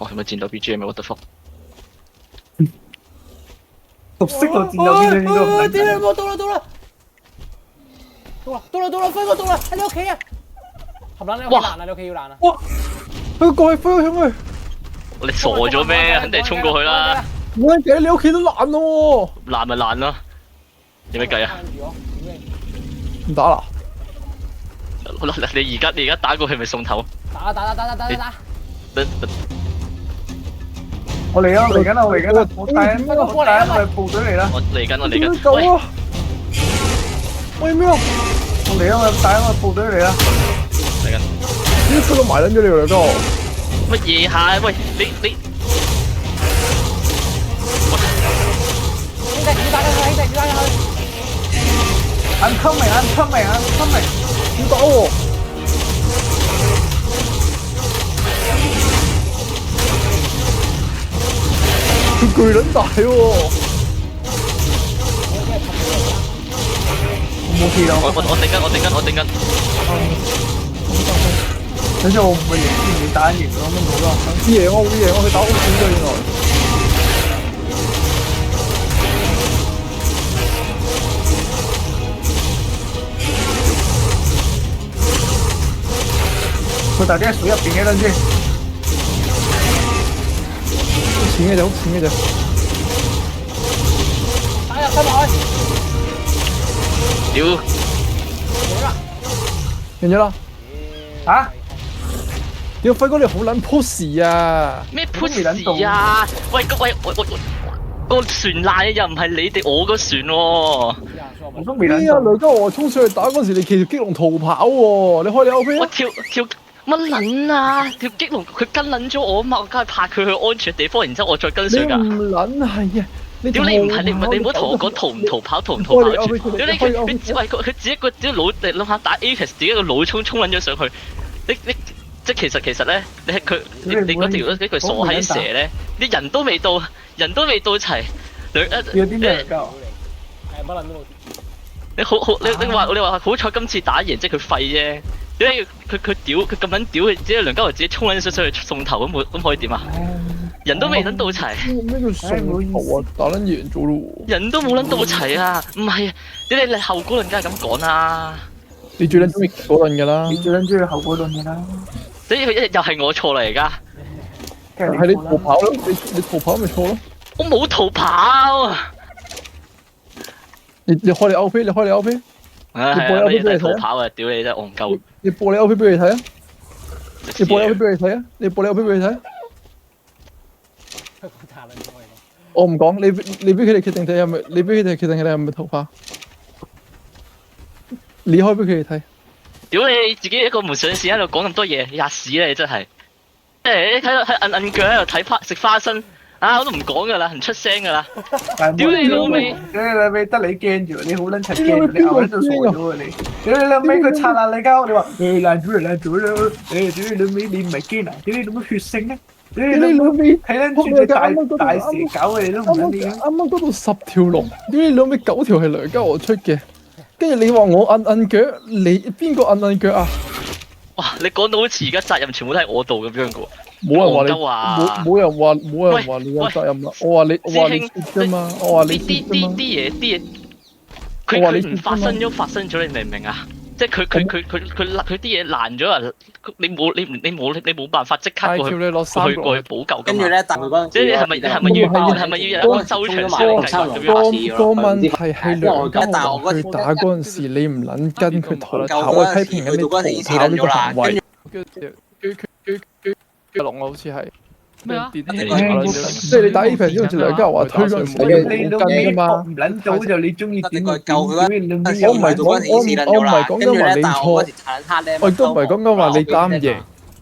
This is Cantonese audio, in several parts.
哇，係咪戰鬥 BGM？What the fuck？熟悉到戰鬥 BGM 應該唔撚屌你冇到啦，飛哥到啦，喺你屋企啊！冚撚你屋企爛啊！你屋企要爛啊！哇！佢過去，飛向去。你傻咗咩？肯定係衝過去啦！冇人計，你屋企都爛咯喎！爛咪爛咯，有咩計啊？唔打啦！你而家打過去咪送頭？打！我嚟啊！我嚟緊啦！我帶我部隊嚟啦！我嚟緊。救啊！喂咩啊？我嚟啊！我帶我部隊嚟啦！嚟緊。咦？出到埋撚咗你兩個？乜嘢下？喂，你兄弟打佢！I'm coming！點打喎？佢巨撚大喎！冇氣啦！我頂緊。等陣我唔係贏打贏咁樣冇啦。會贏我，佢打好少咗原來。佢大啲喺水入邊嘅啦先。好淺嘅啫。打入心落去！屌！贏咗啦！嚇？屌輝哥你好撚 push 啊！咩 push 啊？喂，個船爛又唔係你哋我個船喎。我都未撚啊！梁家豪衝上去打嗰時，你騎條激龍逃跑喎！你開你 OP 我跳乜撚啊？條激龍佢跟撚咗我啊嘛，我梗係拍佢去安全嘅地方，然之後我再跟上㗎。你唔撚係啊！屌你唔係你唔好同我講逃唔逃跑屌你佢自己個啲腦，你諗下打 Apex 自己個腦衝撚咗上去，你即係其實咧，你嗰條傻閪蛇咧，啲人都未到齊，有啲咩㗎？係乜撚都冇。你話好彩今次打贏，即係佢廢啫。點解佢咁撚屌？佢只係梁家豪自己衝撚上去送頭咁可以點啊？人都未撚到齊。咩叫送頭啊？打撚贏咗咯喎！人都冇撚到齊啊！唔係啊，你後果論梗係咁講啦。你最撚中意嗰輪㗎啦！你最撚中意後果論㗎啦！所以又係我錯嚟而家。係你逃跑咯！你逃跑咪錯咯！我冇逃跑。你開你 OP，你開你 OP。唉，係啊，你逃跑啊！屌你真係戇鳩。你播你 OP 俾佢睇啊！你播你 OP 俾佢睇啊！你播你 OP 俾佢睇啊！我唔講，你俾佢哋決定睇係咪？你俾佢哋決定你係咪逃跑？你開俾佢哋睇。屌你自己一個唔上線喺度講咁多嘢，吔屎啦你真係！你睇到喺摁腳喺度睇食花生，我都唔講噶啦，唔出聲噶啦。屌你老味！屌你老味得你驚住，你好撚柒驚，你牛喺度傻咗啊你！屌你老味佢拆爛你間屋，你話爛咗啦！屌你老味你唔係驚啊？屌你老味血腥啊！屌你老味睇撚住隻大蛇搞你都唔撚掂。啱啱嗰度10條龍，屌你老味9條係梁家豪出嘅，跟住你話我摁腳，你邊個摁腳啊？哇！你講到好似而家責任全部都喺我度咁樣噶喎。冇人話你，冇人話你有責任啦。我話你啫嘛，我話你啲嘢，佢唔發生咗，你明唔明啊？即係佢啲嘢爛咗啊！你冇辦法即刻過去補救。跟住咧，但佢嗰陣即係你係咪要有個周長式嘅計劃咁樣？個問題係梁家豪去打嗰陣時，你唔撚跟佢逃跑，我批評緊你逃跑呢個行為。龍好似係咩啊？即係你打 Apex 之後，似梁家豪話推嗰陣時，你冇跟㗎嘛？唔撚到就你中意點佢救佢嗰陣時，我唔係講緊話你錯，我亦都唔係講緊話你擔贏，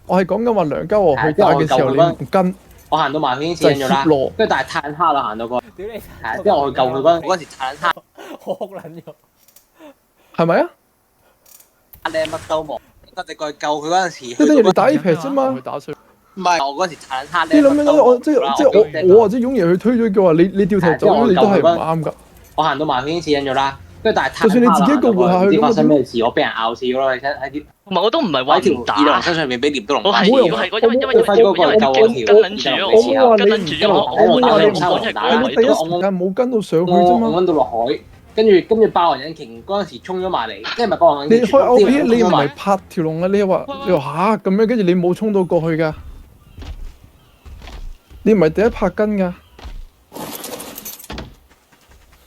我係講緊話梁家豪去打嘅時候你唔跟。我行到埋已經黐咗啦，跟住但係太黑啦，行到過。屌你！係，因為我去救佢嗰陣時太黑，我哭撚咗。係咪啊？你乜都冇，我哋過去救佢嗰陣時，即係等於你打 Apex 啫嘛。唔係我嗰時太黑。你諗咩？我即係我或者勇爺去推咗嘅話，你掉頭走，你都係唔啱㗎。我行到埋已經黐咗啦，跟住但係就算你自己一個活下去唔知發生咁咩事，我俾人咬死咯！你睇喺啲唔係我都唔係話喺條唔打，二郎身上面俾鐮刀龍我係打我係我因為跟撚住我跟撚住我打你唔講係係你第一時間冇跟到上去啫嘛。我揾到落海，跟住霸王引擎嗰陣時衝咗埋嚟，即係咪霸王引擎？你開 OP 你唔係拍條龍啊？你話嚇咁樣，跟住你冇衝到過去㗎，你唔係第一拍跟㗎。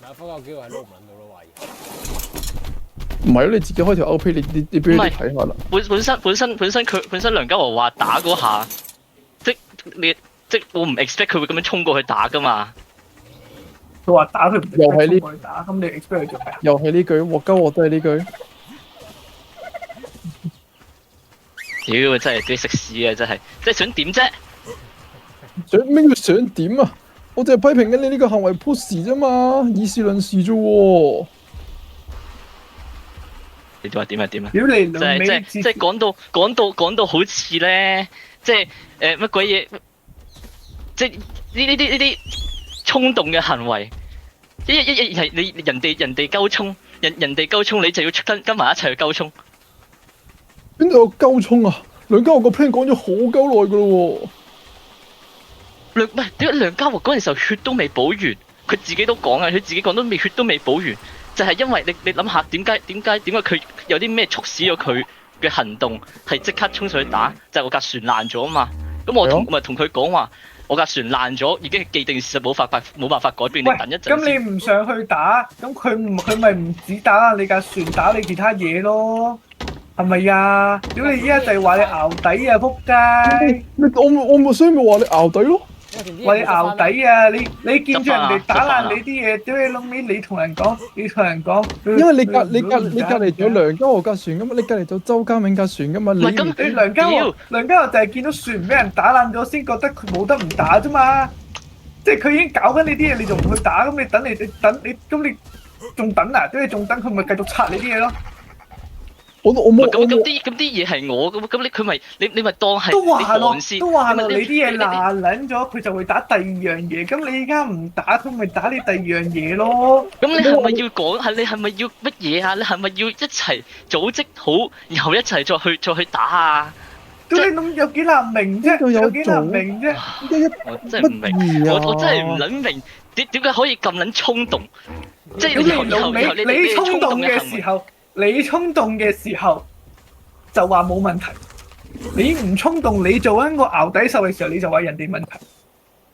嗱，科學機會係撈唔撚到咯，懷疑。唔係咯，你自己開條 OP，你俾佢哋睇下啦。本身梁家豪話打嗰下，即我唔 expect 佢會咁樣衝過去打㗎嘛。佢話打佢唔又係呢去打，咁你 expect 佢做咩啊？又係呢句，鑊鳩鑊都係呢句。屌，真係啲食屎啊！真係，即係想點啫？想咩叫想點啊？我淨係批評緊你呢個行為 push 啫嘛，以事論事啫喎。你話點啊點啊？屌你即兩味係即係講到好似咧，即係乜鬼嘢？即係呢啲衝動嘅行為，一係你人哋鳩衝，人哋鳩衝，你就要跟埋一齊去鳩衝。邊度有鳩衝啊？梁家豪個 plan 講咗好鳩耐噶咯喎。唔係點解梁家豪嗰陣時候血都未補完，佢自己都講啊，佢自己講都血都未補完，就係因為你諗下點解佢有啲咩促使咗佢嘅行動係即刻衝上去打，就係我架船爛咗啊嘛。咁我咪同佢講話，我架船爛咗，已經係既定事實，冇辦法改變。你等一陣。咁你唔上去打，咁佢咪唔止打你架船，打你其他嘢咯？係咪啊？屌你依家就係話你淆底啊！仆街！我咪所以咪話你淆底咯。話你淆底啊！你見住人哋打爛你啲嘢，屌你老味！你同人講，因為你隔離仲有梁家豪架船噶嘛，你隔離仲有周家銘架船噶嘛，你梁家豪就係見到船俾人打爛咗，先覺得佢冇得唔打啫嘛。即係佢已經搞緊你啲嘢，你仲唔去打？咁你等咁你仲等啊？屌你仲等佢咪繼續拆你啲嘢咯？我冇咁啲嘢係我咁佢咪你咪當係都話咯，你你啲嘢爛撚咗，佢就會打第二樣嘢。咁你而家唔打，佢咪打你第二樣嘢咯？咁你係咪要講？你係咪要乜嘢啊？你係咪要一齊組織好，然後一齊再去打啊？咁你諗有幾難明啫？有幾難明啫？我真係唔明，我真係唔撚明點解可以咁撚衝動？即係你衝動嘅時候就話冇問題，你唔衝動，你做緊個淆底獸嘅時候，你就話人哋問題。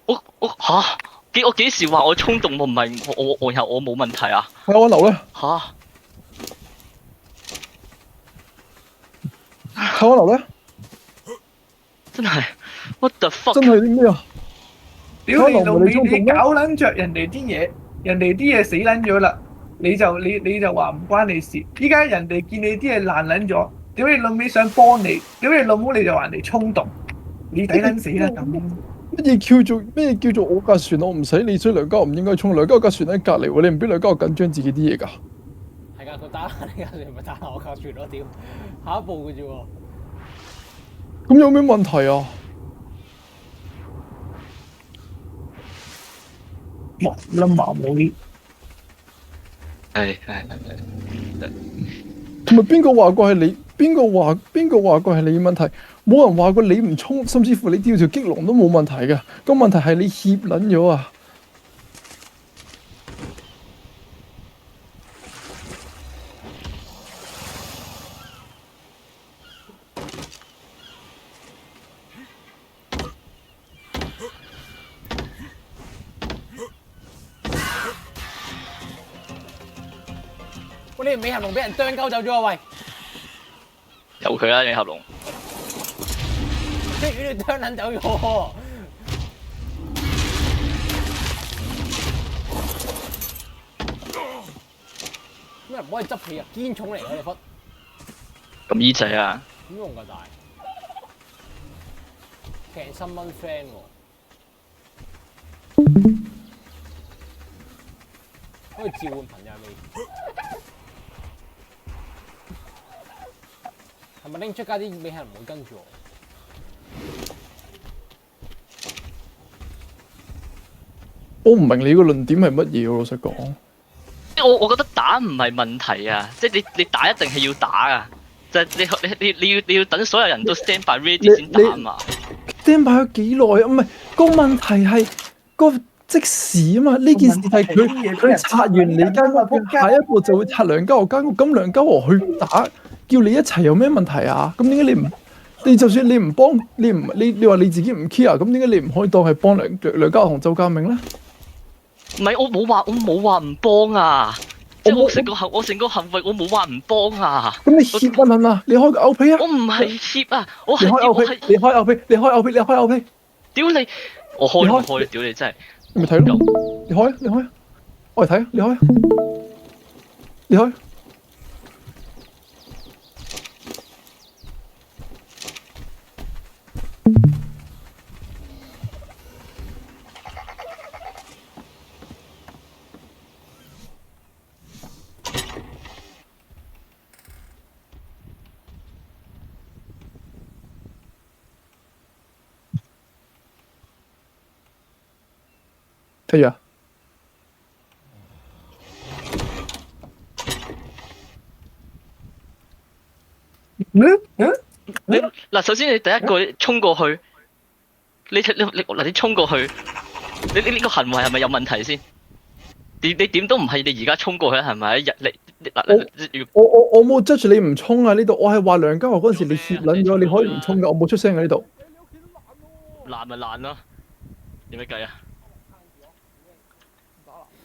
我幾時話我衝動？我唔係我冇問題啊？係我流咧嚇！係我流咧，真係 what the fuck！真係啲咩啊？屌你老味，你搞撚着人哋啲嘢，人哋啲嘢死撚咗啦，你就話唔關你事。依家人哋見你啲嘢爛撚咗，屌你老味想幫你，屌你老母你就話人哋衝動，你抵撚死啦咁。咩叫做我架船我唔使理，所以梁家豪唔應該衝。梁家豪架船喺隔離喎，你唔俾梁家豪緊張自己啲嘢㗎？係㗎，佢打爛你架船咪打爛我架船咯，屌！下一步嘅啫喎。咁有咩問題啊？哇！冧麻冇啲。係。同埋邊個話過係你？邊個話過係你問題？冇人話過你唔衝，甚至乎你吊條激龍都冇問題嘅。個問題係你怯撚咗啊！喂，你尾合龍俾人啄鳩走咗啊！喂，由佢啦，尾合龍。即係俾你啄撚走咗。咩唔可以執起啊？堅重嚟㗎你忽。咁依仔啊！點用㗎大？平新蚊 friend 喎，可以召喚朋友未？係咪拎出街啲尾係唔會跟住我？我唔明你個論點係乜嘢喎？老實講，我覺得打唔係問題啊，即係你打一定係要打啊，就係你要等所有人都 stand by ready 先打嘛。stand by 咗幾耐啊？唔係個問題係個即時啊嘛，呢件事係佢拆完你間屋，下一步就會拆梁家豪間屋，咁梁家豪去打，叫你一齊有咩問題啊？咁點解你唔？你就算你唔幫，你話你自己唔 care，咁點解你唔可以當係幫梁家豪同周家明咧？唔係我冇話唔幫啊，即係我成個行為我冇話唔幫啊。咁你協乜撚啊？你開個 OP 啊？我唔係協啊，我你開 OP，你開 OP，你開 OP，你開 OP。屌你！我開，屌你真係。你咪睇咯，你開啊，你開啊，我嚟睇啊，你開啊，你開。睇住啊！你嗱，首先你第一個衝過去，你衝過去，你呢個行為係咪有問題先？你點都唔係你而家衝過去係咪？我冇 judge 你唔衝啊！呢度我係話梁家豪嗰陣時你協撚咗，你可以唔衝噶，我冇出聲喺呢度。爛咪爛咯，點樣計啊？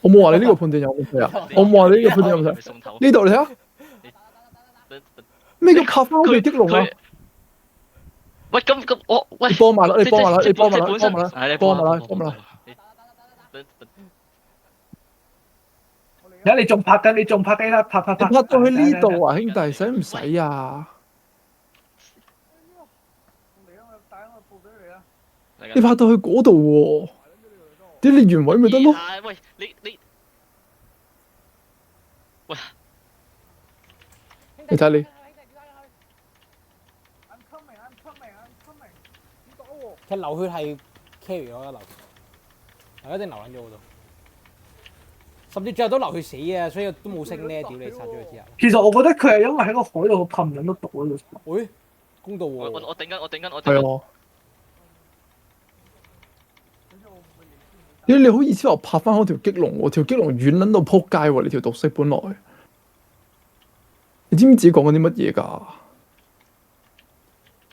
我冇話你呢個判斷有問題啊！我冇話你呢個判斷有問題。呢度你睇下，咩叫拍翻去激龍啊？喂，咁我喂，你幫埋啦，你幫埋啦，你幫埋啦，你幫埋啦，幫埋啦。而家你仲拍緊，你仲拍緊啦，拍。你拍到去呢度啊，兄弟，使唔使啊？你拍到去嗰度喎，點你原位咪得咯？喂，你喂，你睇你。其實流血係 carry 咗流血，一定流撚咗嗰度，甚至最後都流血死啊！所以都冇升呢，屌你殺咗佢之後。其實我覺得佢係因為喺個海度噴緊都毒嗰度。喂，公道喎！我頂緊。係啊。你好意思話拍翻嗰條激龍喎？條激龍遠撚到撲街喎！你條毒色本來，你知唔知自己講緊啲乜嘢㗎？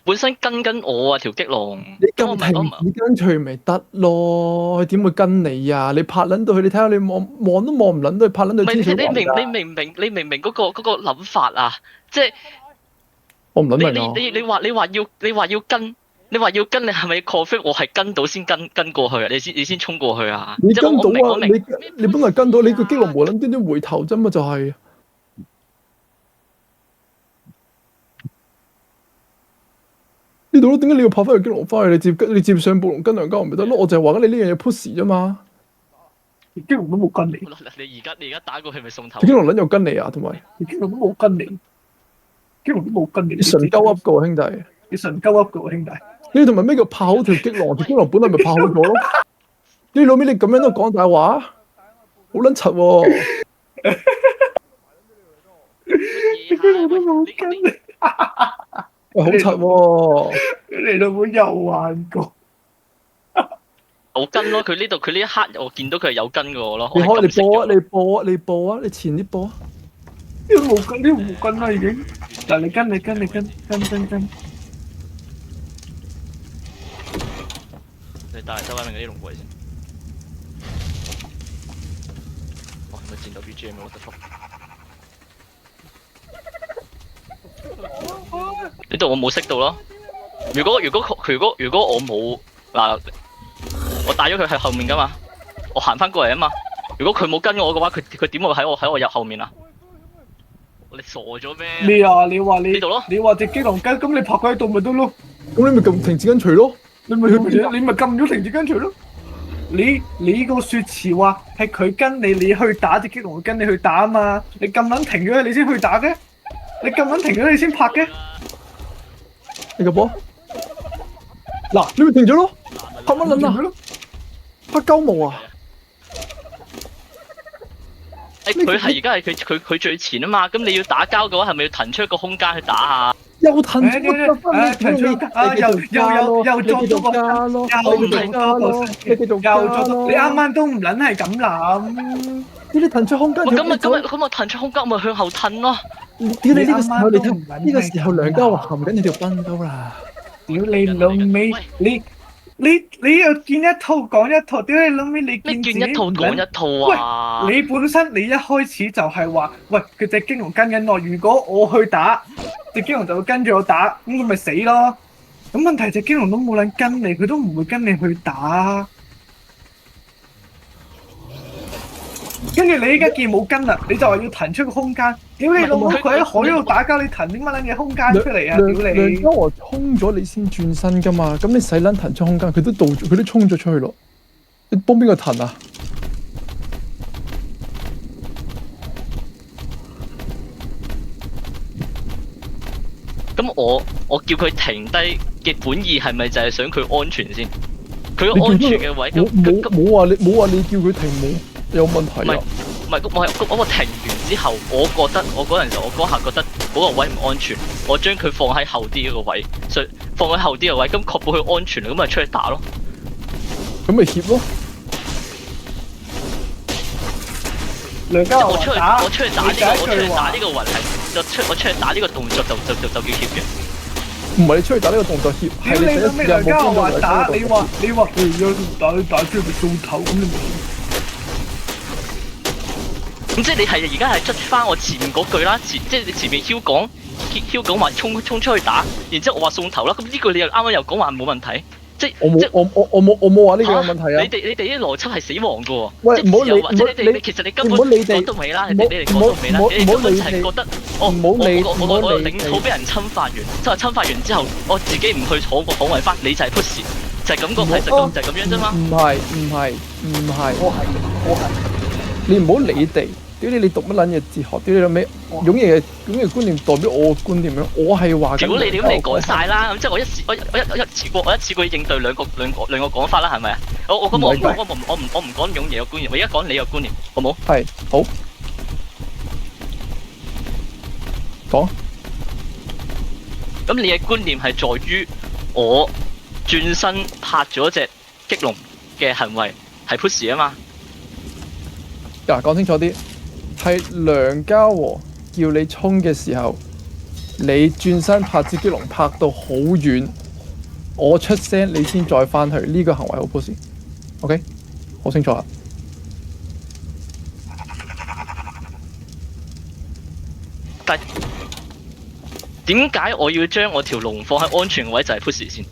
本身跟緊我啊條激龍，你咁停止跟隨咪得咯？佢點會跟你啊？你拍撚到佢，你睇下你望都望唔撚到，拍撚到天水圍㗎。你明唔明嗰個諗法啊？即係我唔撚明啊！你話要跟。你話要跟，你係咪 confirm 我係跟到先跟過去啊？你先衝過去啊？你跟到啊！你本來跟到，你個激龍無撚端端回頭啫嘛，就係。呢度咯，點解你要拍翻個激龍翻去？你接上暴龍跟梁家豪咪得咯？我就係話緊你呢樣嘢 push 啫嘛。激龍都冇跟你。你而家打過去咪送頭？激龍撚又跟你啊？同埋激龍都冇跟你。激龍都冇跟你。你純鳩噏個兄弟。你純鳩噏個兄弟。你同埋咩叫拍好條激龍？條激龍本來咪拍好咗咯。你老味你咁樣都講大話，好撚柒喎！喂，好柒喎！你老母又玩過。我跟咯，佢呢一刻我見到佢係有跟過我咯。你播啊！你前啲播啊！呢個冇跟啦已經。嗱你跟。你帶嚟收翻明嗰啲龍鬼先。哇！咪戰鬥 BGM 我得福。呢度我冇識到咯。如果我冇嗱，我帶咗佢喺後面噶嘛，我行翻過嚟啊嘛。如果佢冇跟我嘅話，佢點會喺我入後面啊？你傻咗咩？你話呢度咯？你話隻激龍跟，咁你拍佢喺度咪得咯？咁你咪撳停止跟隨咯。你咪撳咗停止跟隨咯。你個説詞話係佢跟你去打隻激龍，跟你去打啊嘛。你咁撚停咗你先去打嘅？你咁撚停咗你先拍嘅？你個波嗱，你咪停咗咯，拍乜撚啊？拍鳩毛啊！佢係而家係佢最前啊嘛，咁你要打交嘅話，係咪要騰出一個空間去打下？又騰出個騰出又作咗個加咯，又加咯，你繼續加又作咯，你啱啱都唔撚係咁諗。呢啲騰出空間，咁咪騰出空間咪向後褪咯。屌你呢個時候你睇，呢個時候梁家華含緊你條賓刀啦。屌你老味，你又見一套講一套，屌你老味，你咩見自己見一套唔撚講一套啊？你本身你一開始就係話，喂佢隻驚龍跟緊我，如果我去打，隻驚龍就會跟住我打，咁佢咪死咯。咁問題隻驚龍都冇撚跟你，佢都唔會跟你去打。跟住你依家見冇跟啦，你就話要騰出個空間。屌你老母，佢喺海度打交，你騰啲乜撚嘢空間出嚟啊？屌你！梁家華衝咗你先轉身噶嘛，咁你使撚騰出空間，佢都衝咗出去咯。你幫邊個騰啊？咁我叫佢停低嘅本意係咪就係想佢安全先？佢安全嘅位冇話你叫佢停冇有問題啊？唔係嗰個停完之後，我覺得我嗰陣時我嗰下覺得嗰個位唔安全，我將佢放喺後啲嗰個位，放喺後啲嘅位，咁確保佢安全，咁咪出去打咯。咁咪協咯。梁家我出去打呢個雲係，我出去打呢個動作就叫協嘅。唔係你出去打呢個動作協，屌你老味，梁家華打你話有打出去咪掃頭咁你咪。咁即係你係而家係出翻我前面嗰句啦，即係你前面囂講話衝出去打，然之後我話送頭啦，咁呢句你又啱啱又講話冇問題，即係我冇話呢個有問題啊！你哋啲邏輯係死亡噶喎，喂，唔好理，其實你根本講到尾啦，你哋講到尾啦，你根本就係覺得我領土俾人侵犯完，即係侵犯完之後，我自己唔去捍衞翻，你就係 push，就係感覺係就係咁樣啫嘛。唔係，我係。你唔好理地，屌你讀乜撚嘢哲學？屌你老味，擁嘢觀念代表我嘅觀念樣，我係話緊。如果你講晒啦，咁即係我一次過應對兩個講法啦，係咪啊？我唔講擁嘢嘅觀念，我而家講你嘅觀念，好冇？係好講。咁你嘅觀念係在於我轉身拍咗隻激龍嘅行為係 push 啊嘛。嗱，講清楚啲，係梁家和叫你衝嘅時候，你轉身拍支激龍拍到好遠，我出聲你先再翻去，呢個行為好 push。OK， 好清楚啦。但點解我要將我條龍放喺安全位就係 push 先？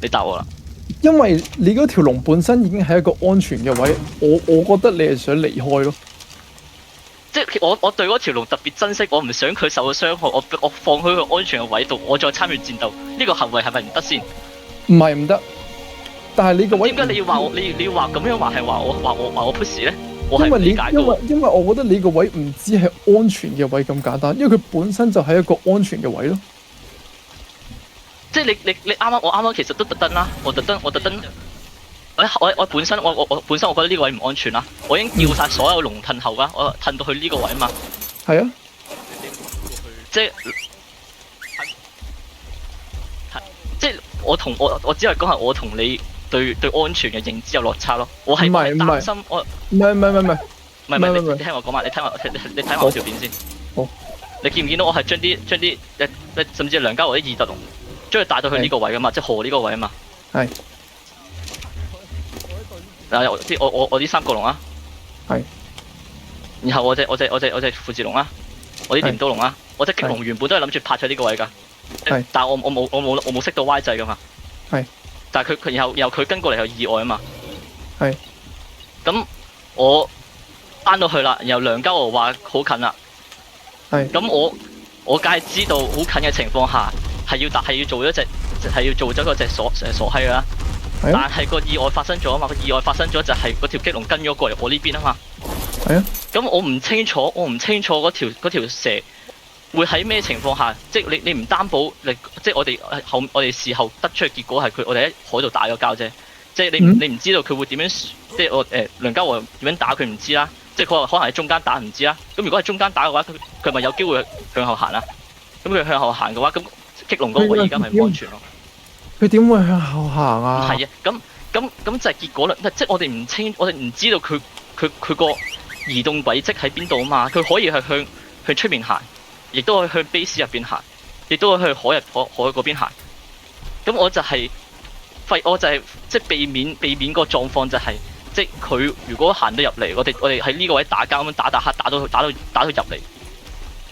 你答我啦。因為你嗰條龍本身已經係一個安全嘅位，我覺得你係想離開咯。即係我對嗰條龍特別珍惜，我唔想佢受到傷害，我放佢去安全嘅位度，我再參與戰鬥，呢個行為係咪唔得先？唔係唔得，但係你個位點解你要話我？你要話咁樣話係話我 push 咧？我係唔理解嘅。因為我覺得你個位唔止係安全嘅位咁簡單，因為佢本身就係一個安全嘅位咯。即係你啱啱我啱啱其實都特登啦，我特登，我本身我覺得呢個位唔安全啦，我已經叫晒所有龍褪後啦，我褪到去呢個位啊嘛。係啊，即係我只係講係我同你對安全嘅認知有落差咯。我係擔心我唔係你聽我講埋，你睇我條片先。好，你見唔見到我係將啲甚至係梁家和啲二特龍將佢帶到去呢個位噶嘛，即係河呢個位啊嘛。係。我啲三角龍啊，係，然後我隻富士龍啊，我啲鐮刀龍啊，我隻激龍原本都係諗住拍喺呢個位㗎，但係我冇識到 Y 掣㗎嘛，係，但係佢然後佢跟過嚟有意外啊嘛，係，咁我翻到去啦，然後梁家豪話好近啦，係，咁我梗係知道好近嘅情況下係要做咗嗰隻傻閪啦。但係個意外發生咗啊嘛，個意外發生咗就係嗰條激龍跟咗過嚟我呢邊啊嘛。係啊。咁我唔清楚嗰條蛇會喺咩情況下，即係你唔擔保，即係我哋事後得出嘅結果係我哋喺海度打咗交啫。即係你唔知道佢會點樣，即係梁家和點樣打佢唔知啦。即係可能喺中間打唔知啊。咁如果係中間打嘅話，佢咪有機會向後行啊？咁佢向後行嘅話，咁激龍嗰個位而家咪唔安全咯。佢點會向後行啊？係啊，咁就係結果啦。即係我哋唔知道佢個移動軌跡喺邊度啊嘛。佢可以係向出面行，亦都可以向 base 入邊行，亦都可以去海嗰邊行。咁我就係即係避免個狀況就係、即係佢如果行得入嚟，我哋喺呢個位打交咁打到入嚟。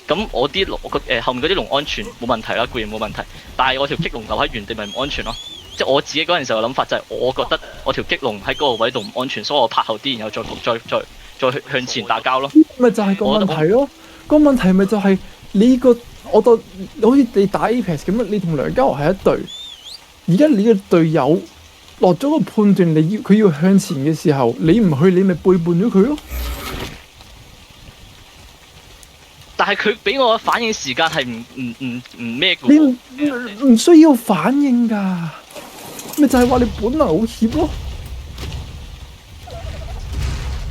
咁我啲龍後面嗰啲龍安全冇問題啦，固然冇問題，但係我條激龍留喺原地咪唔安全咯。即係我自己嗰陣時候嘅諗法就係，我覺得我條激龍喺嗰個位度唔安全，所以我拍後啲，然後再向前打交咯。咪就係個問題咯。個問題咪就係你個我當好似你打 Apex 咁樣，你同梁家豪係一隊，而家你嘅隊友落咗個判斷，佢要向前嘅時候，你唔去，你咪背叛咗佢咯。但係佢俾我嘅反應時間係唔咩嘅喎，你唔需要反應㗎，咪就係話你本能好怯咯。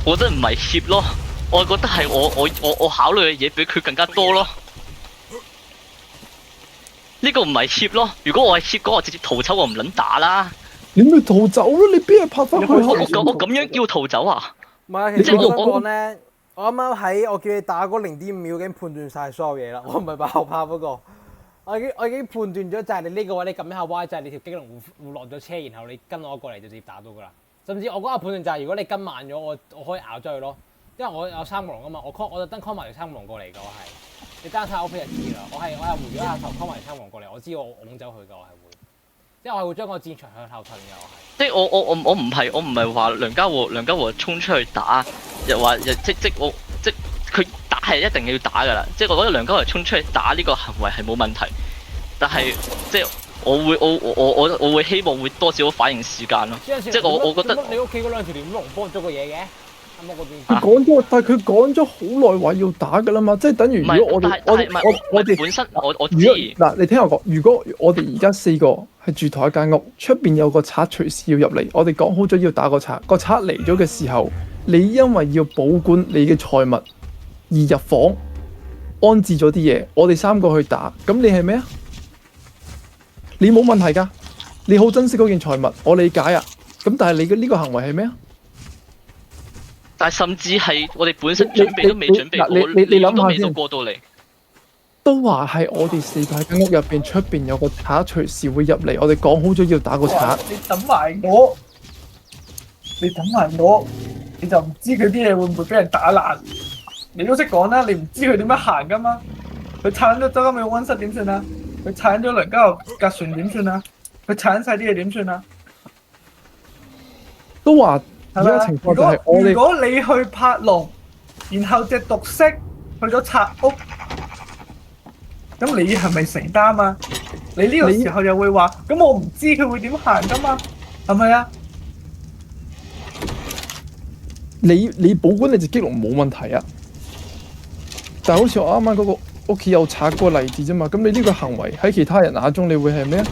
我覺得唔係怯咯，我覺得係我考慮嘅嘢比佢更加多咯。呢個唔係怯咯，如果我係怯嗰個，我直接逃走，我唔撚打啦。你咪逃走咯，你邊日拍翻去？我咁樣叫逃走啊？唔係，其實我想講咧。我啱啱喺我叫你打嗰0.5秒已經判斷晒所有嘢啦，我唔係爆炮嗰個，我已經判斷咗就係你呢個位你撳一下 Y 就係你條激龍會落咗車，然後你跟我過嚟就直接打到㗎啦。甚至我嗰個判斷就係如果你跟慢咗，我可以咬咗佢咯，因為我有3個龍啊嘛，我特登 call 埋條3個龍過嚟㗎，我係你單睇 OP 就知啦，我係回咗下頭 call 埋條3個龍過嚟，我知我拱走佢㗎，我係會，即係我係會將個戰場向後退㗎，我係。即係我唔係話梁家和衝出去打，又話即佢打係一定要打㗎啦，即係我覺得梁家和衝出去打呢個行為係冇問題，但係即係我會希望會多少反應時間咯，即係我覺得你屋企嗰兩條連龍幫咗個嘢嘅，啱啱嗰邊。佢講咗，但係佢講咗好耐話要打㗎啦嘛，即係等於如果我哋本身我知嗱，你聽我講，如果我哋而家4個係住同一間屋，出邊有個賊隨時要入嚟，我哋講好咗要打個賊，個賊嚟咗嘅時候，你因為要保管你嘅財物而入房安置咗啲嘢，我哋3個去打，咁你係咩啊？你冇問題㗎，你好珍惜嗰件財物，我理解啊。咁但係你嘅呢個行為係咩啊？但係甚至係我哋本身準備都未準備好，你諗下先，過到嚟。都話係我哋4個喺間屋入邊，出邊有個賊隨時會入嚟，我哋講好咗要打個賊。你等埋我，你就唔知佢啲嘢會唔會俾人打爛。你都識講啦，你唔知佢點樣行噶嘛？佢鏟咗周金美溫室點算啊？佢鏟咗梁家豪隔船點算啊？佢鏟晒啲嘢點算啊？都話而家情況就係如果你去拍龍，然後隻毒色去咗拆屋。咁你係咪承擔啊？你呢個時候又會話，咁我唔知佢會點行噶嘛？係咪啊？你保管你隻激龍冇問題啊，但係好似我啱啱嗰個屋企有賊嗰個例子啫嘛。咁你呢個行為喺其他人眼中，你會係咩啊？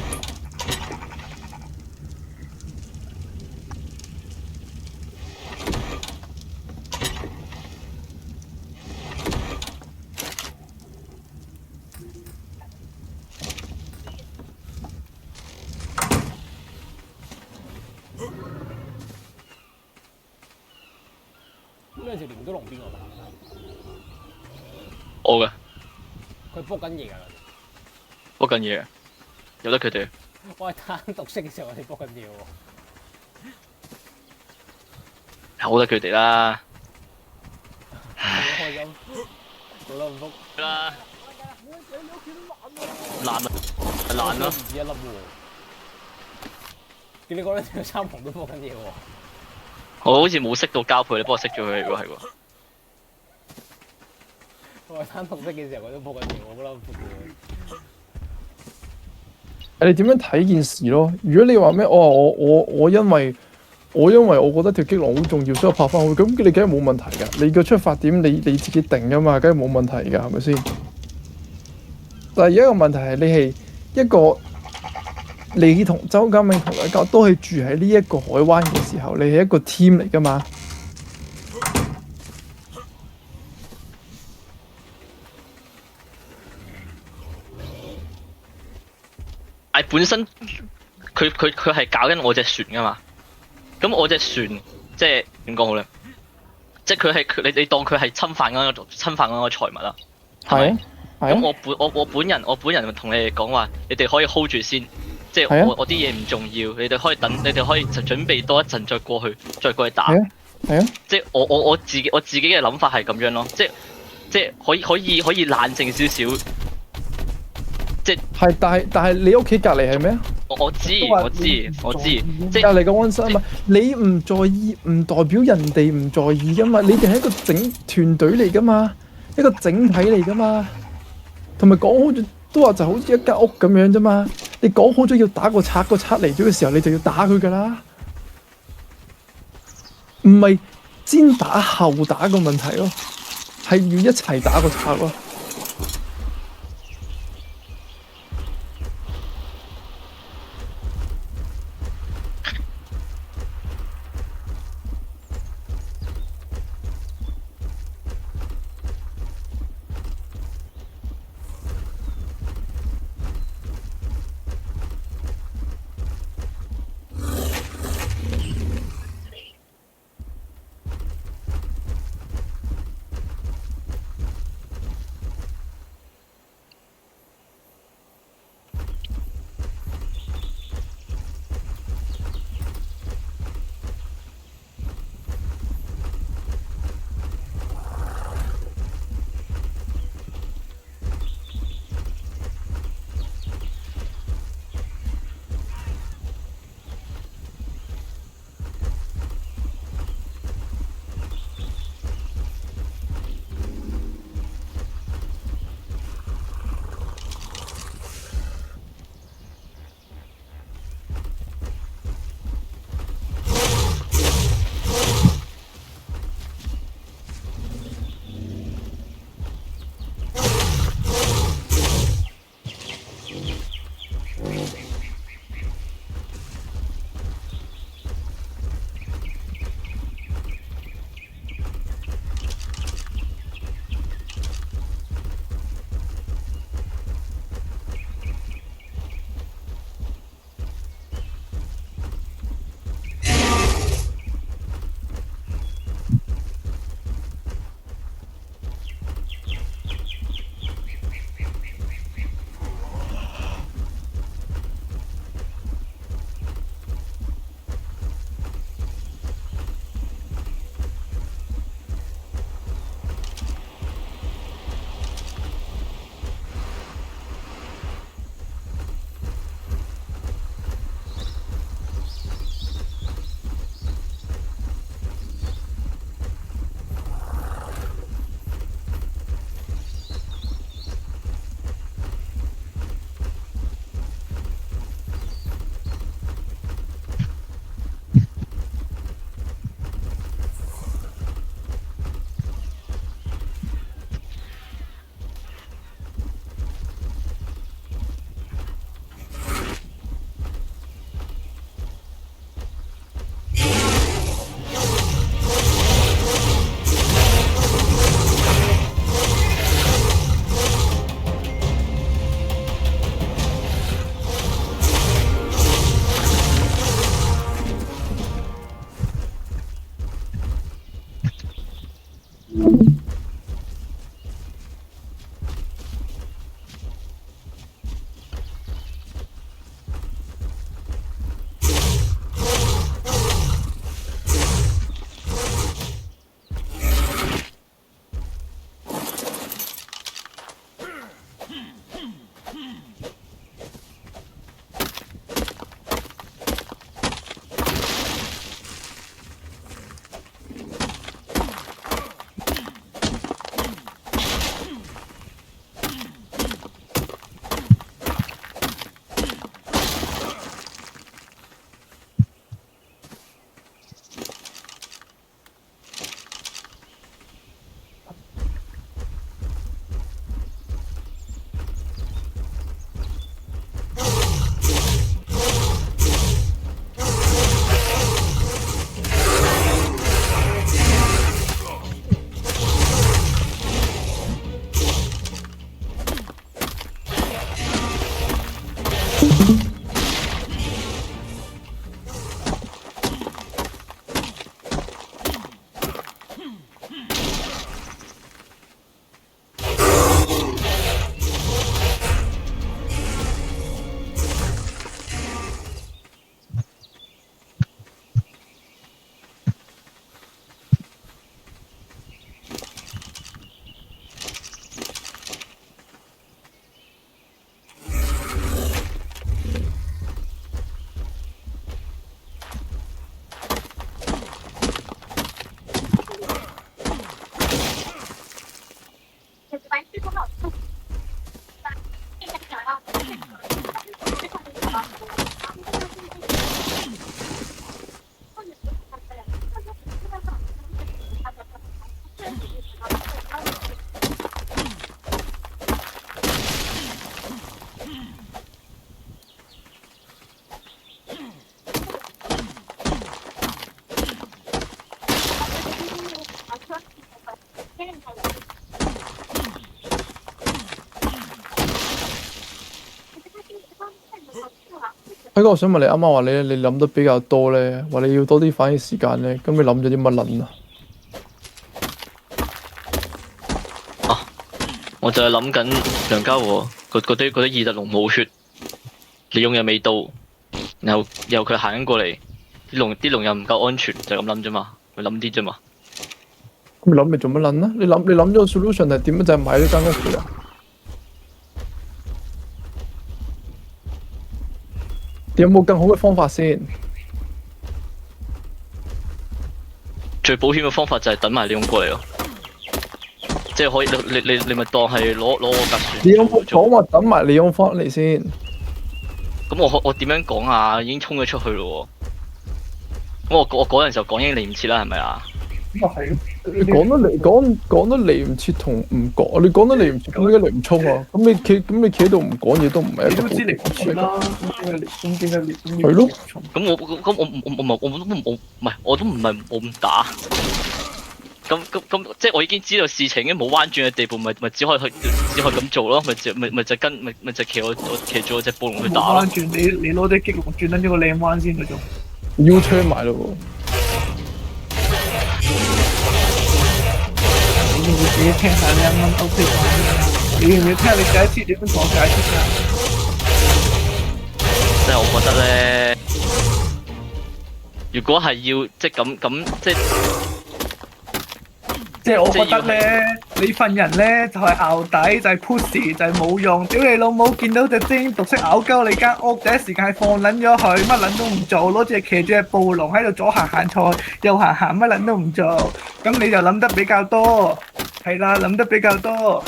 兩條連都龍邊個㗎？我嘅。佢卜緊嘢㗎，卜緊嘢，由得佢哋。我係攤毒色嘅時候，我哋卜緊嘢喎。由得佢哋啦。好開心，做得唔卜啦。爛啊！爛咯。唔止一粒喎。見你嗰兩條3紅都卜緊嘢喎。我好似冇識到交配，你幫我識咗佢，如果係喎。我攤毒色嘅時候，佢都卜緊嘢，我覺得好服你點樣睇件事咯？如果你話咩，我因為我覺得條激龍好重要，所以我拍翻去，咁你梗係冇問題㗎。你個出發點你自己定㗎嘛，梗係冇問題㗎，係咪先？但係而家個問題係你係一個。你同周家明同梁家都係住喺呢一個海灣嘅時候，你係一個 team 嚟㗎嘛？本身佢係搞緊我隻船噶嘛，咁我隻船即係點講好咧？即係你當佢係侵犯緊我財物啦，係咪？咁我本人同你哋講話，你哋可以 hold 住先，即係我啲嘢唔重要，你哋可以等，你哋可以就準備多一陣再過去打。係啊，即係我自己嘅諗法係咁樣咯，即係可以冷靜少少。即係，但係你屋企隔離係咩啊？我知，即係隔離嘅安心啊！你唔在意唔代表人哋唔在意噶嘛，你哋係一個團隊嚟噶嘛，一個整體嚟噶嘛，同埋講好咗都話就好似一間屋咁樣啫嘛。你講好咗要打個賊嚟咗嘅時候，你就要打佢噶啦，唔係先打後打個問題咯，係要一齊打個賊咯。輝哥，我想問你啱啱話你諗得比較多咧，話你要多啲反應時間咧，咁你諗咗啲乜撚啊？我就係諗緊梁家和嗰啲異特龍冇血，利用又未到，然後佢行緊過嚟，啲龍又唔夠安全，就咁諗啫嘛，咪諗啲啫嘛。咁你諗嚟做乜撚啊？你諗咗個 solution 係點啊？就係買呢間屋嘅。有冇更好嘅方法先？最保險嘅方法就係等埋利用過嚟咯。即係可以，你咪當係攞我架船。你有冇講話等埋利用翻嚟先？咁我點樣講啊？已經衝咗出去咯喎。咁我嗰陣時候講已經嚟唔切啦，係咪啊？咁啊係。你講得嚟唔切同唔講，你講得嚟唔切，咁點解你唔衝啊？咁你企喺度唔講嘢都唔係一個好知嚟唔切啦。咁點解你係咯？咁我都唔係冇咁打。咁即係我已經知道事情已經冇彎轉嘅地步，咪只可以咁做咯，咪就騎住我隻暴龍去打咯。彎轉，你攞隻激龍轉緊咗個靚彎先嗰種。U turn 埋咯喎！你要唔要自己聽下你啱啱 OK 講？你要唔要聽下你第一次點樣同我解釋啊？即係我覺得咧，如果係要即係咁即係我覺得咧，你份人咧就係淆底，就係 pussy，就係冇用。屌你老母，見到隻精毒色咬鳩你間屋，第一時間係放撚咗佢，乜撚都唔做，攞隻騎住隻暴龍喺度左行行錯，右行行，乜撚都唔做。咁你就諗得比較多，係啦，諗得比較多。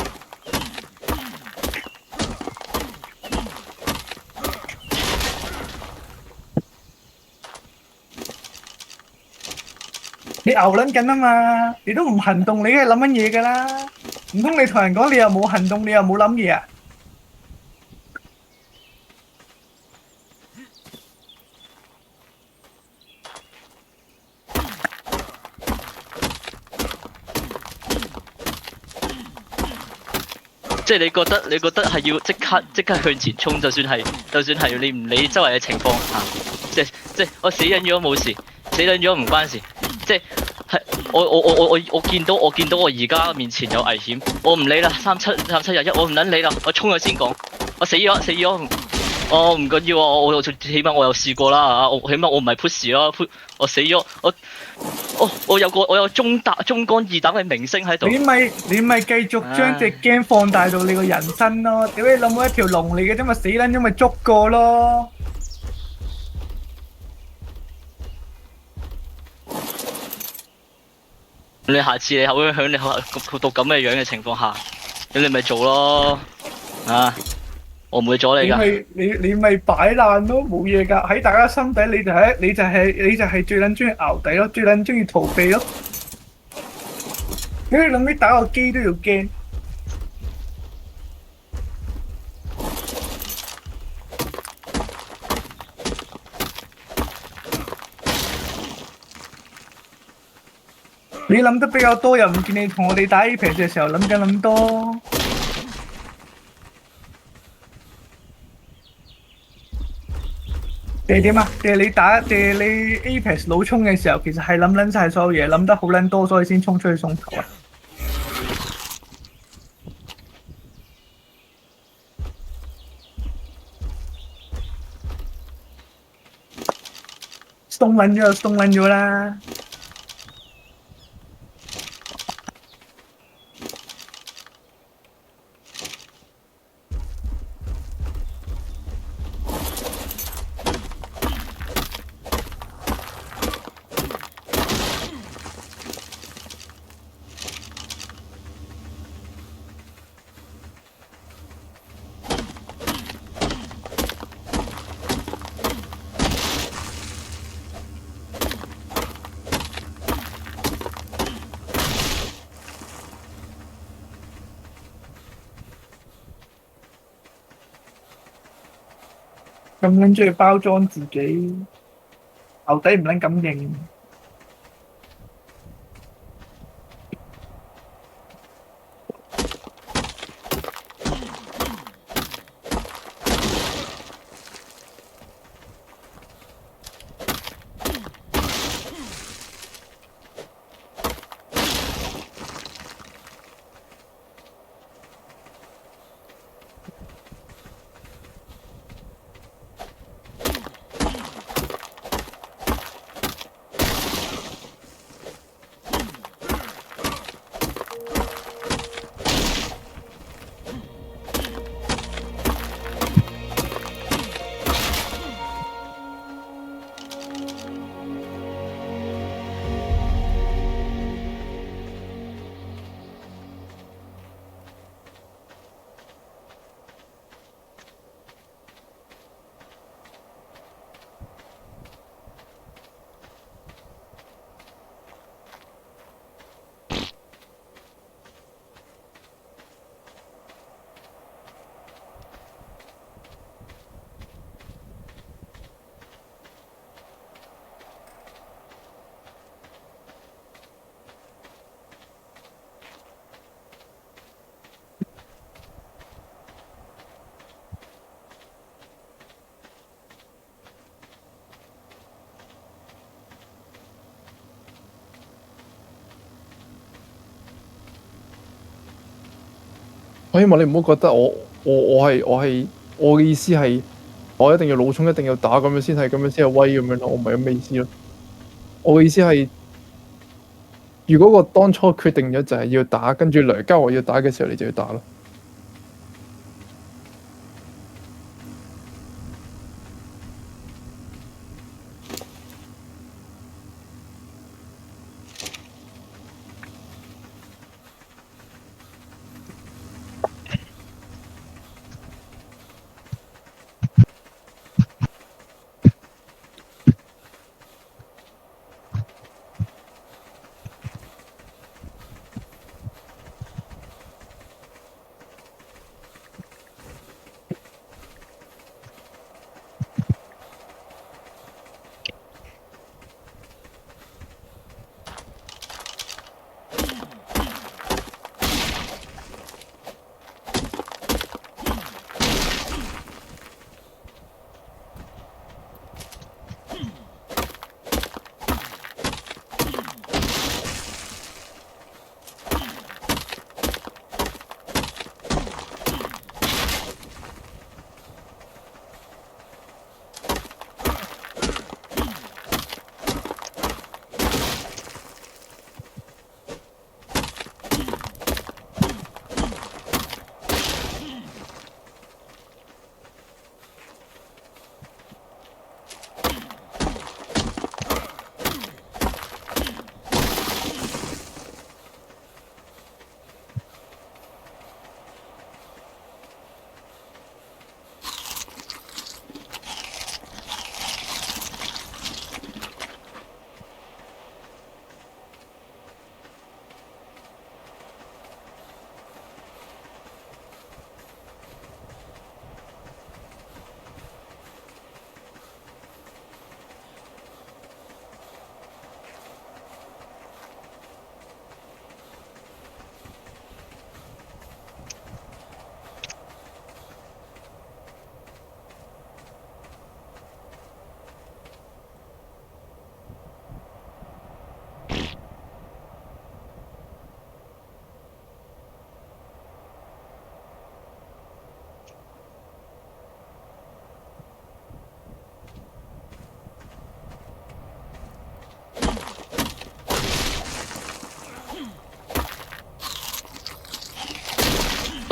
你牛撚緊啊嘛，你都唔行動，你梗係諗緊嘢㗎啦。唔通你同人講你又冇行動，你又冇諗嘢啊？即係你覺得係要即刻向前衝，就算係你唔理周圍嘅情況嚇，即係我死忍咗冇事，死忍咗唔關事。即係我見到我而家面前有危險，我唔理啦，3721，我唔撚理啦，我衝咗先講，我死咗，我唔緊要啊，我起碼我有試過啦，起碼我唔係 push 啦，我死咗，我有中干二等嘅明星喺度。你咪繼續將隻 game 放大到你個人生咯，屌你諗冇一條龍嚟嘅啫嘛，死撚咗咪捉過咯。你下次你口響你到咁嘅樣嘅情況下，咁你咪做咯，啊，我唔會阻你噶。你咪擺爛咯，冇嘢噶。喺大家心底你就係最撚中意淆底咯，最撚中意逃避咯。你諗起打個機都要驚。你諗得比較多，又唔見你同我哋打 Apex 嘅時候諗緊咁多。定係點啊？定係你 Apex 老衝嘅時候，其實係諗撚晒所有嘢，諗得好撚多，所以先衝出去送頭啊！送撚咗就送撚咗啦。咁撚中意包裝自己，牛底唔撚敢認。我希望你唔好覺得我嘅意思係我一定要老衝，一定要打咁樣先係威咁樣咯。我唔係咁嘅意思咯。我嘅意思係，如果我當初決定咗就係要打，跟住雷交我要打嘅時候，你就要打咯。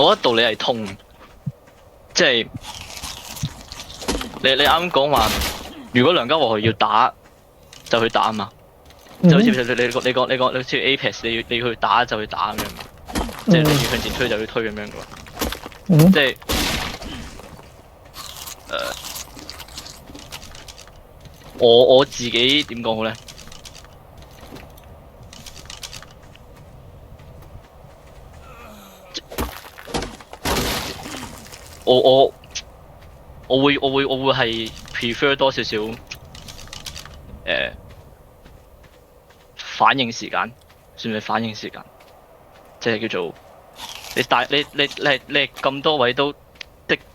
我覺得道理係通，即係你啱講話，如果梁家和要打就去打啊嘛，就好似你講你好似 Apex 你要去打就去打咁樣嘛，即係你要向前推就去推咁樣噶，即係我自己點講好咧？我會係 prefer 多少少反應時間，算唔算反應時間？即係叫做你咁多位都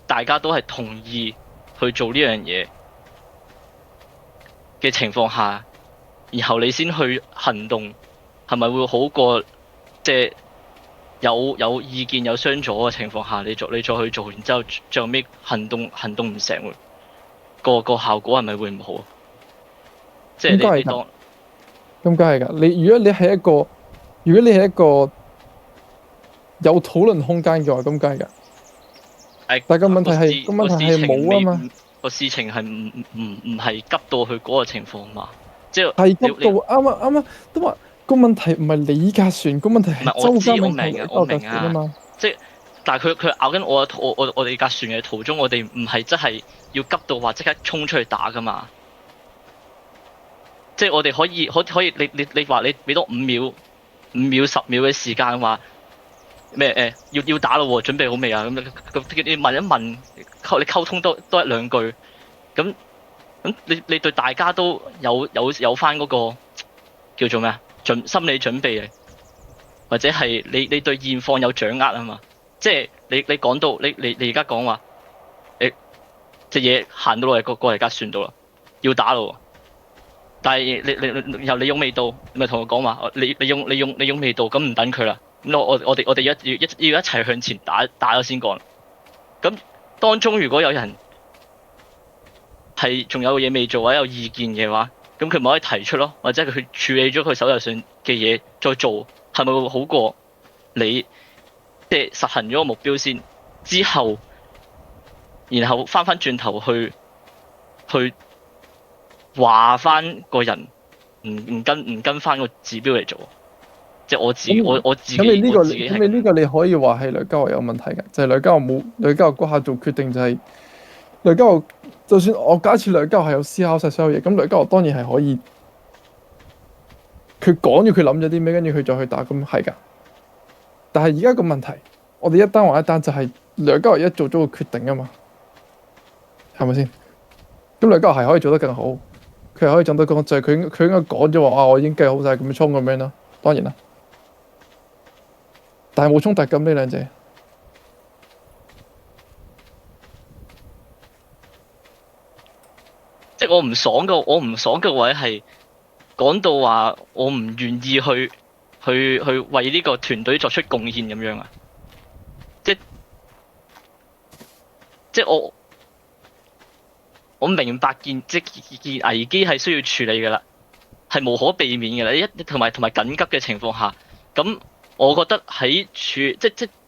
大家都係同意去做呢樣嘢嘅情況下，然後你先去行動，係咪會好過即係？有意見有相左嘅情況下，你再去做，然之後最後尾行動唔成喎，個效果係咪會唔好啊？即係你當咁梗係㗎。如果你係一個有討論空間嘅話，咁梗係㗎。但係個問題係冇啊嘛。個事情係唔係急到去嗰個情況嘛？即係急到啱啊，都話。個問題唔係你架船，個問題係周家明我明啊嘛。即係，但係佢咬緊我哋架船嘅途中，我哋唔係真係要急到話即刻衝出去打噶嘛。即係我哋可以，你話你俾多5秒、10秒嘅時間話咩要打咯喎，準備好未啊？咁你問一問，你溝通多一兩句，咁你對大家都有翻嗰個叫做咩啊？心理準備嘅，或者係你對現況有掌握啊嘛，即係你講到你而家講話，隻嘢行到落嚟過嚟架船度啦，要打咯，但係你用未到，你咪同我講話，你用未到，咁唔等佢啦，咁我哋要一齊向前打咗先講。咁當中如果有人係仲有嘢未做或者有意見嘅話，咁佢咪可以提出咯，或者佢處理咗佢手頭上嘅嘢再做，係咪會好過你即係實行咗個目標先之後，然後翻轉頭去話翻個人唔跟翻個指標嚟做，即係我自己咁你呢個我自己係咁你呢個你可以話係梁家豪有問題嘅，就係梁家豪冇梁家豪嗰下做決定就係梁家豪，就算我假設梁家豪係有思考晒所有嘢，咁梁家豪當然係可以，佢講咗佢諗咗啲咩，跟住佢再去打，咁係㗎。但係而家個問題，我哋一單還一單，就係梁家豪一做咗個決定啊嘛，係咪先？咁梁家豪係可以做得更好，佢係可以做得更好，就係佢應該講咗話我已經計好晒咁樣衝咁樣啦，當然啦。但係冇衝突咁呢兩者，即係我唔爽嘅位係講到話我唔願意去為呢個團隊作出貢獻咁樣啊！即係我明白件危機係需要處理㗎啦，係無可避免㗎啦。同埋緊急嘅情況下，咁我覺得喺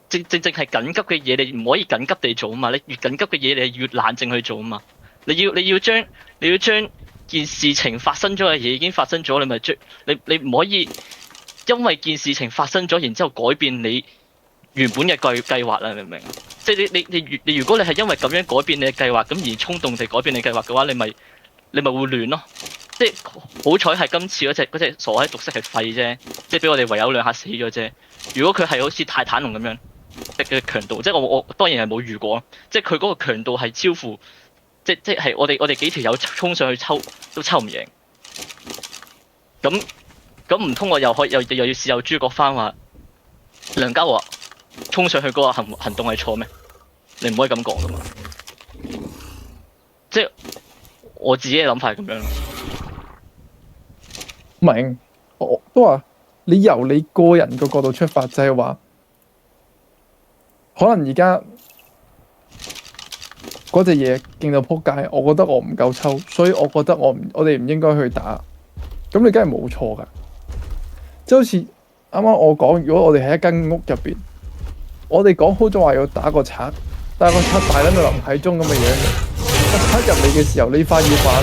正係緊急嘅嘢，你唔可以緊急地做啊嘛！你越緊急嘅嘢，你係越冷靜去做啊嘛！你要將件事情發生咗嘅嘢已經發生咗，你唔可以因為件事情發生咗，然之後改變你原本嘅計劃啦，明唔明啊？即係你如果你係因為咁樣改變你嘅計劃，咁而衝動地改變你計劃嘅話，你咪會亂咯。即係好彩係今次嗰隻傻閪毒色係廢啫，即係俾我哋圍毆兩下死咗啫。如果佢係好似泰坦龍咁樣嘅強度，即係我當然係冇遇過，即係佢嗰個強度係超乎，即係我哋幾條友衝上去都抽唔贏。咁唔通我又要事後諸葛翻話梁家豪衝上去嗰個行動係錯咩？你唔可以咁講噶嘛。即係我自己嘅諗法係咁樣咯。明我都話你由你個人個角度出發，就係話可能而家嗰隻嘢勁到撲街，我覺得我唔夠抽，所以我覺得我哋唔應該去打。咁你梗係冇錯㗎，即係好似啱啱我講，如果我哋喺一間屋入邊，我哋講好咗話要打個賊，但係個賊大撚到林啟忠咁嘅樣嘅，個賊入嚟嘅時候，你發現話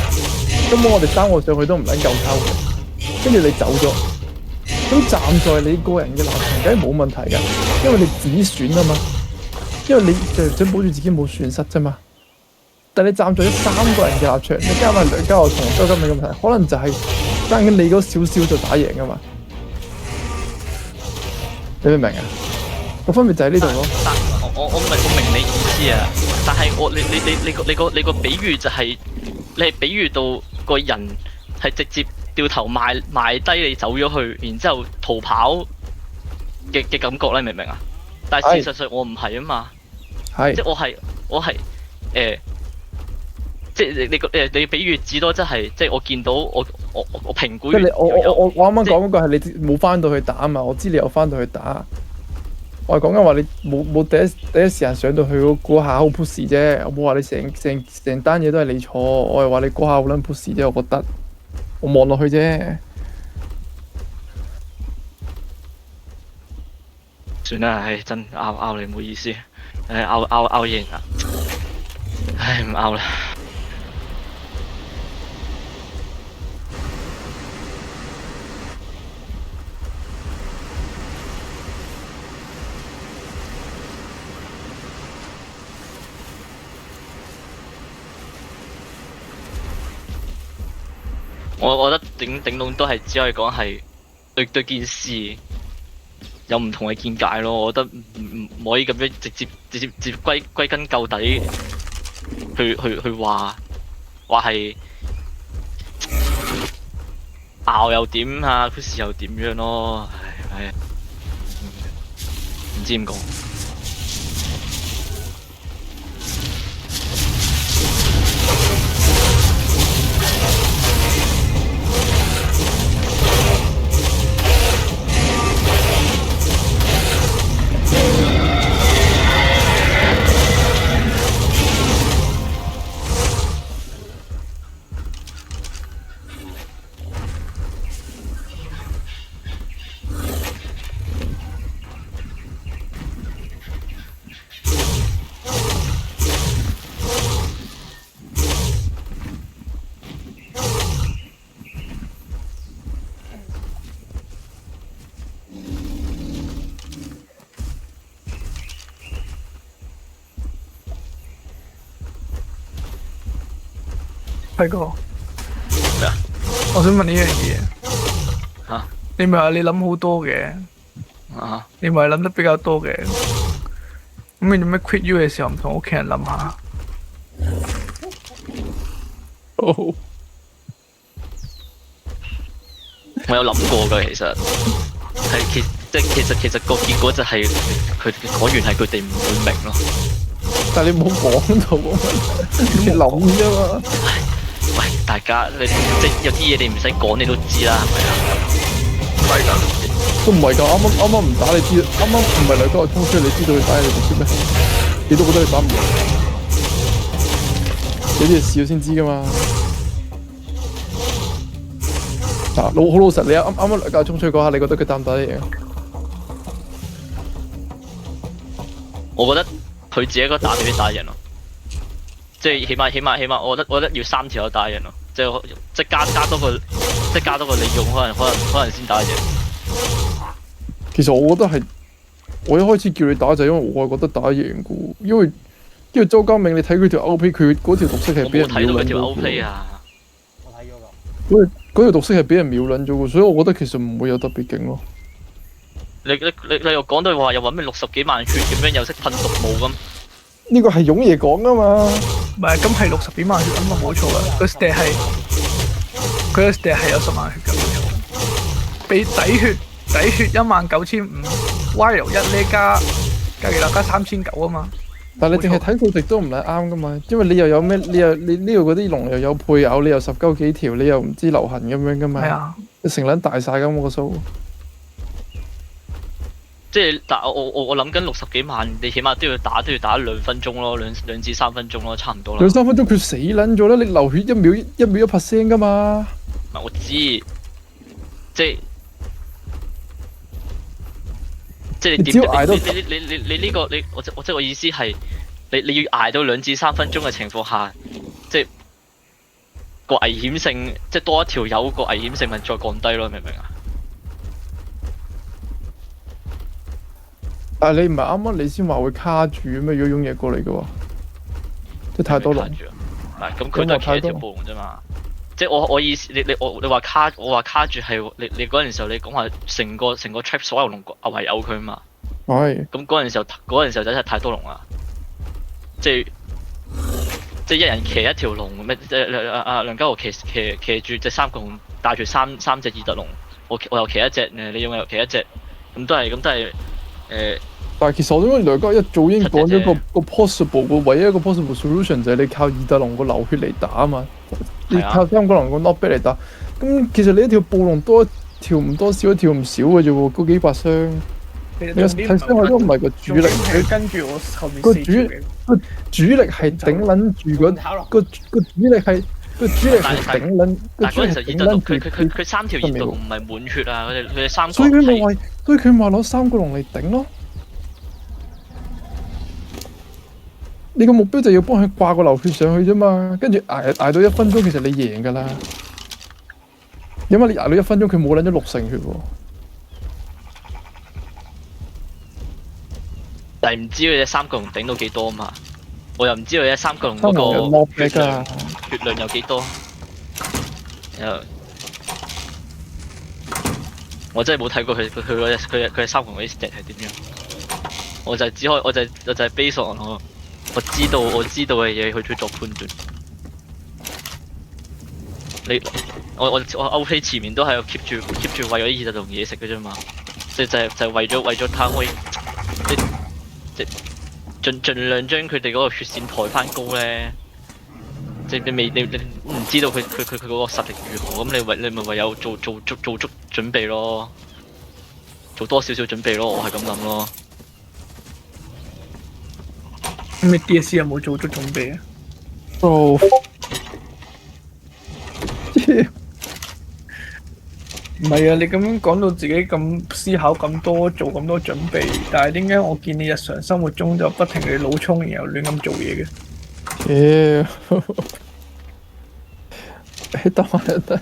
根本我哋單我上去都唔撚夠抽。跟住你走咗，咁站在你個人嘅立場，梗係冇問題㗎，因為你止損啊嘛，因為你就想保住自己冇損失啫嘛。但係你站在咗3個人嘅立場，你加埋梁家豪同周金明嘅問題，可能就係爭緊你嗰少少就打贏㗎嘛。你明唔明啊？個分別就喺呢度咯。我明你意思啊，但係你個比喻就係你係比喻到個人係直接掉頭賣低你走咗去，然之後逃跑嘅感覺咧，明唔明啊？但係事實上我唔係啊嘛，即係我係即係你比喻至多即係我見到我評估完我啱啱講嗰個係你冇翻到去打啊嘛，我知你有翻到去打。我係講緊話你冇第一時間上到去嗰下好 push 啫，我冇話你成單嘢都係你錯，我係話你嗰下好撚 push 啫，我覺得。我望落去啫，算啦，唉，真拗你唔好意思，唉，拗贏啦，唉，唔拗啦。我覺得頂籠都係只可以講係對件事有唔同嘅見解咯。我覺得唔可以咁樣直接歸根究底去話係拗又點啊，push 又點樣咯，唉，唔知點講。輝哥，咩啊？我想問呢樣嘢。嚇你咪話你諗好多嘅，啊！你咪諗得比較多嘅。咁你做咩 quit you 嘅時候唔同屋企人諗下？哦，我有諗過㗎，其實係其實個結果就係佢講完係佢哋唔會明咯。但係你冇講到啊嘛，你諗啫嘛。喂，大家你即係有啲嘢你唔使講你都知啦，係咪啊？唔係㗎，都唔係㗎，啱啱唔打你知，啱啱唔係兩個衝出嚟，你知道佢打你做啲咩？你都覺得你打唔贏，有啲嘢試咗先知㗎嘛。嗱，好老實，你啱兩個衝出去嗰下，你覺得佢打唔打得贏？我覺得佢自己一個打未必打贏咯。即係起碼，我覺得要3條友打贏咯。即係加多個利用，可能先打贏。其實我覺得係，我一開始叫你打就係因為我係覺得打贏嘅喎，因為周家明你睇佢條 OP，佢嗰條毒色係俾人我冇睇到佢條秒撚咗 OP 啊！我睇咗㗎。嗰條毒色係俾人秒撚咗嘅，所以我覺得其實唔會有特別勁咯。你又講到話又揾咩60幾萬血咁樣，又識噴毒霧咁。呢個係勇爺講㗎嘛。唔係，咁係60幾萬血咁啊，冇錯啊。個 stat 係有10萬血㗎，冇錯。俾底血19500 ，Wild 1呢加幾多？加3900啊嘛。但係你淨係睇佢敵都唔係啱㗎嘛，因為你又有咩？你呢度嗰啲龍又有配偶，你又10幾條，你又唔知流行咁樣㗎嘛。係啊。你成撚大晒咁個數。即係，但我諗緊60幾萬，你起碼都要打2分鐘咯，兩至3分鐘咯，差唔多啦。2、3分鐘佢死撚咗啦！你流血1秒1%㗎嘛。唔係我知，即係你點？你呢個我意思係你要捱到2至3分鐘嘅情況下，即係個危險性，即係多一條友個危險性咪再降低咯，明唔明啊？但係你唔係啱啱你先話會卡住咩？如果勇爺過嚟嘅話，即係太多龍。嗱，咁佢都係企一條暴龍啫嘛。即係我意思，你話卡，我話卡住係你嗰陣時候你講話成個 trap 所有龍圍有佢嘛。係。咁嗰陣時候真係太多龍啦。即係一人騎一條龍咩？梁家豪騎住隻3個龍，帶住三隻異特龍，我又騎一隻，你勇又騎一隻，咁都係。但係其實我覺得梁家一早已經講咗個 possible 個唯一一個 possible solution 就係你靠異特龍個流血嚟打啊嘛，你靠3個龍個 knockback 嚟打，咁其實你一條暴龍多一條唔多少一條唔少嘅啫喎，嗰幾百傷，你睇傷害都唔係個主力，佢跟住我後面個主力係頂撚住個主力係頂撚，但嗰陣時異特龍佢3條異特龍唔係滿血啊，佢哋3個所以佢咪攞3個龍嚟頂咯。你個目標就要幫佢掛個流血上去啫嘛，跟住捱到1分鐘，其實你贏㗎啦。因為你捱到1分鐘，佢冇撚咗6成血喎。但係唔知佢隻3個龍頂到幾多嘛？我又唔知佢隻3個龍嗰個血量有幾多。我真係冇睇過佢嘅3個龍嗰啲 stat 係點樣。我就係 base on我知道嘅嘢去做判斷。我 OP 前面都係 keep 住為咗異特龍嘢食嘅啫嘛，就係為咗攤開，即盡量將佢哋嗰個血線抬翻高咧。即你唔知道佢嗰個實力如何，咁你咪唯有做足準備咯，做多少準備咯，我係咁諗咯。咁你 DSC 有冇做足準備啊？哦，唔係啊！你咁樣講到自己咁思考咁多，做咁多準備，但係點解我見你日常生活中就不停地腦衝，然後亂咁做嘢嘅？得得。